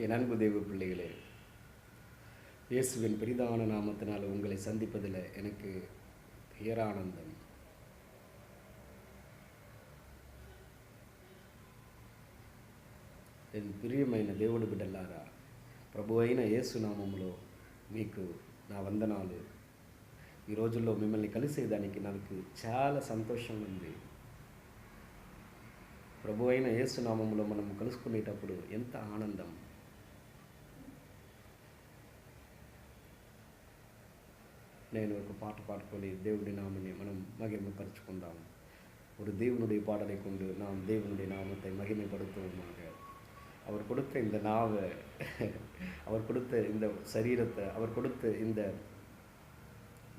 என் அன்பு தெய்வ பிள்ளைகளே, இயேசுவின் பெரிதான நாமத்தினால் உங்களை சந்திப்பதில் எனக்கு பேரானந்தம். ఎన్ ప్రియమైన దేవుడి బిడ్డలారా, ప్రభు అయిన యేసు నామములో మీకు నా వందనాలు. ఈ రోజుల్లో మిమ్మల్ని కలిసేదానికి నాకు చాలా సంతోషంగా ఉంది. ప్రభు అయిన యేసు నామములో మనం కలుసుకునేటప్పుడు ఎంత ఆనందం. నేను ఒక పాట பாடுకొని దేవుడి நாமத்தை మనం மகிமைப்படுத்துவோம். ஒரு தேவனுடைய பாடலை கொண்டு நாம் தேவனுடைய நாமத்தை மகிமைப்படுத்துவோமாக. அவர் கொடுத்த இந்த நாவை, அவர் கொடுத்த இந்த சரீரத்தை, அவர் கொடுத்த இந்த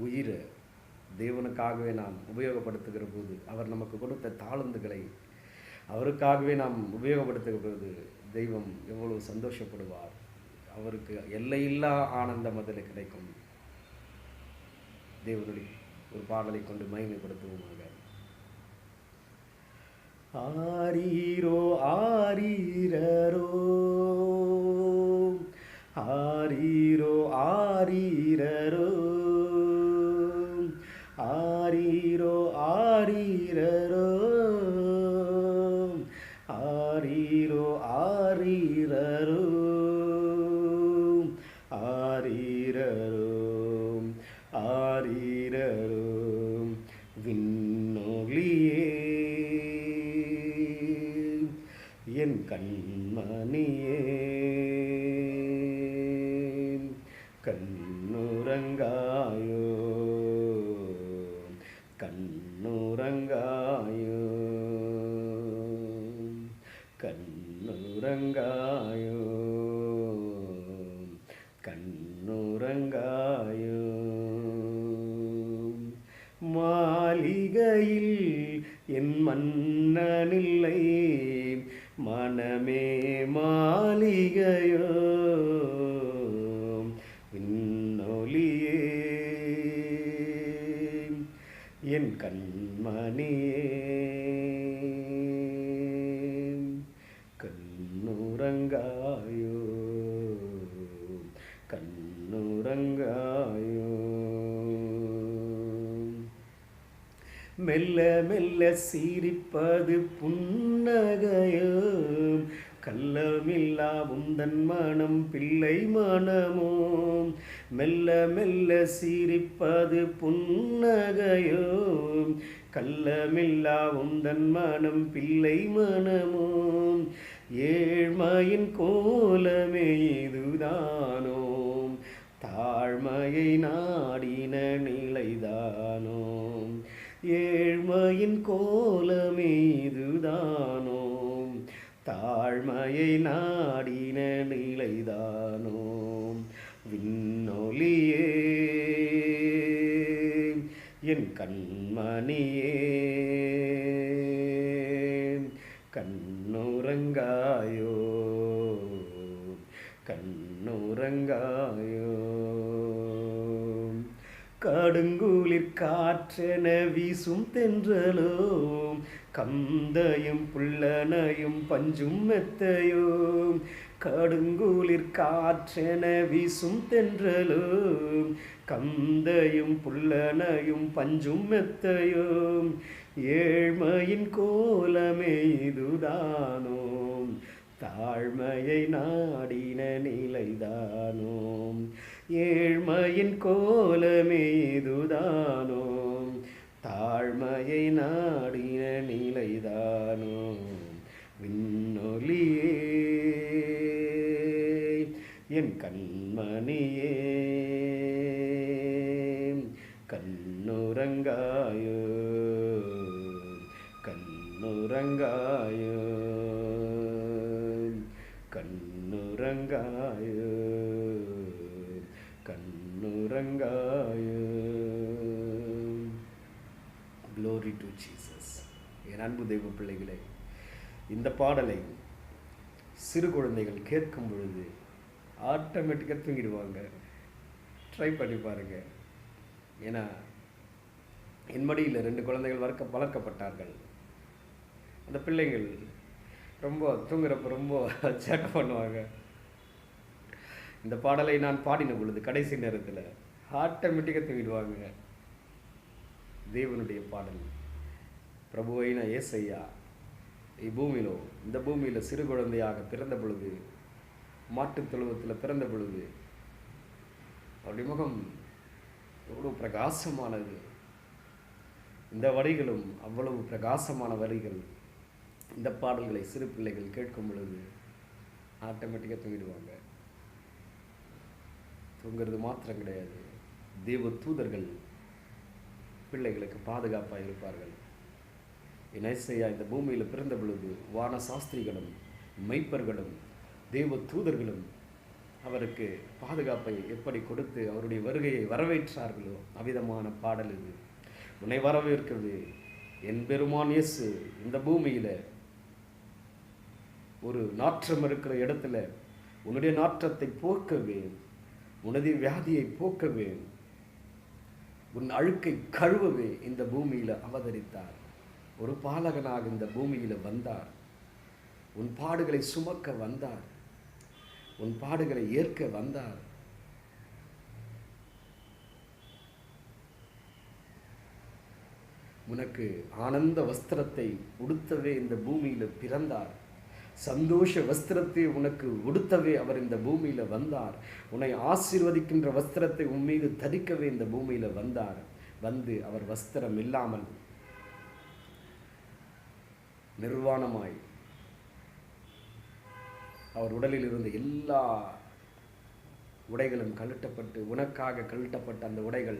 உயிரை தேவனுக்காகவே நாம் உபயோகப்படுத்துகிற போது, அவர் நமக்கு கொடுத்த தாளந்துகளை அவருக்காகவே நாம் உபயோகப்படுத்துகிற போது தெய்வம் எவ்வளவு சந்தோஷப்படுவார். அவருக்கு எல்லையில்லா ஆனந்தம் அதில் கிடைக்கும். தேவனுடைய ஒரு பாடலை கொண்டு மகிமைப்படுத்துவோமாக. ஆரீரோ ஆரீரரோ, ஆரீரோ ஆரீரரோ, ஆரீரோ ஆரீரரோ, ஆரீரோ ஆரீரரோ, ஆரீரரோ ஆரீரரோ. விண்ணொளியே என் கண்மணியே, கண்ணுறங்காயோ கண்ணுறங்காயோ கண்ணுறங்காயோ கண்ணுறங்காயோ. மாளிகையில் என் மன்னனில்லை, மனமே மாளிகையோ. விண்ணொளியே என் கண்மணியே, கண்ணுறங்காயோ கண்ணுறங்காயோ. மெல்ல மெல்ல சிரிப்பது புன்னகையோ, கள்ளமில்லா உந்தன் மனம் பிள்ளை மனமோ. மெல்ல மெல்ல சிரிப்பது புன்னகையோ, கள்ளமில்லா உந்தன் மனம் பிள்ளை மனமோ. ஏழ்மையின் கோலமே இதுதானோ, தாழ்மையை நாடின நிலைதானோ. ஏழ்மையின் கோலமே இதுதானோ, தாழ்மையை நாடின நிலைதானோ. விண்ணொளியே என் கண்மணியே, கண்ணுறங்காயோ கண்ணுறங்காயோ. கடுங்குளிர் காற்றென வீசும் தென்றலோ, கந்தையும் புல்லனையும் பஞ்சும் மெத்தையோ. கடுங்குளிர் காற்றென வீசும் தென்றலோ, கந்தையும் புல்லனையும் பஞ்சும் மெத்தையோ. ஏழ்மையின் கோலமே இதுதானோ, தாழ்மையை நாடின நிலைதானோ. ஏழ்மையின் கோலமே இதுதானோ, தாழ்மையை நாடின நிலைதானோ. விண்ணொளியே என் கண்மணியே, கண்ணுறங்காயோ கண்ணுறங்காயோ கண்ணுறங்காயோ கண்ணுறங்காயோ. Glory to Jesus. என் அன்பு தெய்வ பிள்ளைகளே, இந்த பாடலை சிறு குழந்தைகள் கேட்கும் பொழுது ஆட்டோமேட்டிக்காக தூங்கிடுவாங்க. ட்ரை பண்ணி பாருங்கள். ஏன்னா என் மடியில் 2 குழந்தைகள் வளர்க்கப்பட்டார்கள். அந்த பிள்ளைங்கள் ரொம்ப தூங்குறப்ப ரொம்ப சேட்டை பண்ணுவாங்க. இந்த பாடலை நான் பாடின பொழுது கடைசி நேரத்தில் ஆட்டோமேட்டிக்காக தூங்கிடுவாங்க. దేవునుடைய పాటలు. ప్రభు అయిన యేసయ్య இந்த பூமியில் சிறு குழந்தையாக பிறந்த பொழுது, மாட்டுத் தொழுவத்தில் பிறந்த பொழுது அவருடைய முகம் எவ்வளவு பிரகாசமானது. இந்த வரிகளும் அவ்வளவு பிரகாசமான வரிகள். இந்த பாடல்களை சிறு பிள்ளைகள் கேட்கும் பொழுது ஆட்டோமேட்டிக்காக தூங்கிடுவாங்க. தூங்கிறது மாத்திரம் கிடையாது, தேவ தூதர்கள் பிள்ளைகளுக்கு பாதுகாப்பாக இருப்பார்கள். இயேசையா இந்த பூமியில் பிறந்த பொழுது வான சாஸ்திரிகளும் மெய்ப்பர்களும் தேவ தூதர்களும் அவருக்கு பாதுகாப்பை எப்படி கொடுத்து அவருடைய வருகையை வரவேற்றார்களோ அவ்விதமான பாடல் இது. உன்னை வரவேற்கிறது என் பெருமான் இயேசு இந்த பூமியில் ஒரு நாற்றம் இருக்கிற இடத்துல உன்னுடைய நாற்றத்தை போக்கவே, உனது வியாதியை போக்கவே, உன் அழுக்கை கழுவவே இந்த பூமியில் அவதரித்தார். ஒரு பாலகனாக இந்த பூமியில் வந்தார். உன் பாடுகளை சுமக்க வந்தார். உன் பாடுகளை ஏற்க வந்தார். உனக்கு ஆனந்த வஸ்திரத்தை உடுத்தவே இந்த பூமியில் பிறந்தார். சந்தோஷ வஸ்திரத்தை உனக்கு உடுத்தவே அவர் இந்த பூமியில் வந்தார். உன்னை ஆசீர்வதிக்கின்ற வஸ்திரத்தை உன் மீது தரிக்கவே இந்த பூமியில் வந்தார். வந்து அவர் வஸ்திரம் இல்லாமல் நிர்வாணமாய் அவர் உடலில் இருந்த எல்லா உடைகளும் கழட்டப்பட்டு, உனக்காக கழட்டப்பட்ட அந்த உடைகள்,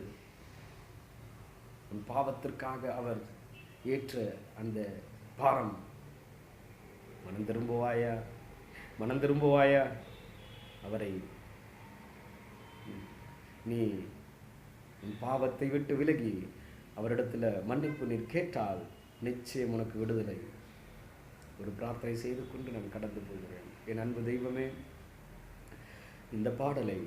உன் பாவத்திற்காக அவர் ஏற்ற அந்த பாரம். மனம் திரும்புவாயா? மனம் திரும்புவாயா? அவரை நீ உன் பாவத்தை விட்டு விலகி அவரிடத்தில் மன்னிப்பு நீர் கேட்டால் நிச்சயம் உனக்கு விடுதலை. ஒரு பிரார்த்தனை செய்து கொண்டு நான் கடந்து போகிறேன். என் அன்பு தெய்வமே, இந்த பாடலை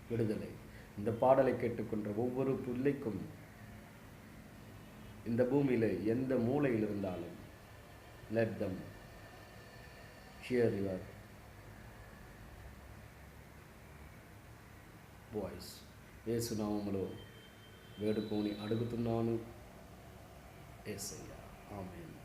விடுதலை. இந்த பாடலை கேட்டுக்கொண்ட ஒவ்வொரு பிள்ளைக்கும் இந்த பூமியில் எந்த மூலையில் இருந்தாலும் let them hear your voice. యేసు నామములో వేడుకొని అడుగుతున్నాను యేసయ్యా, ఆమేన్.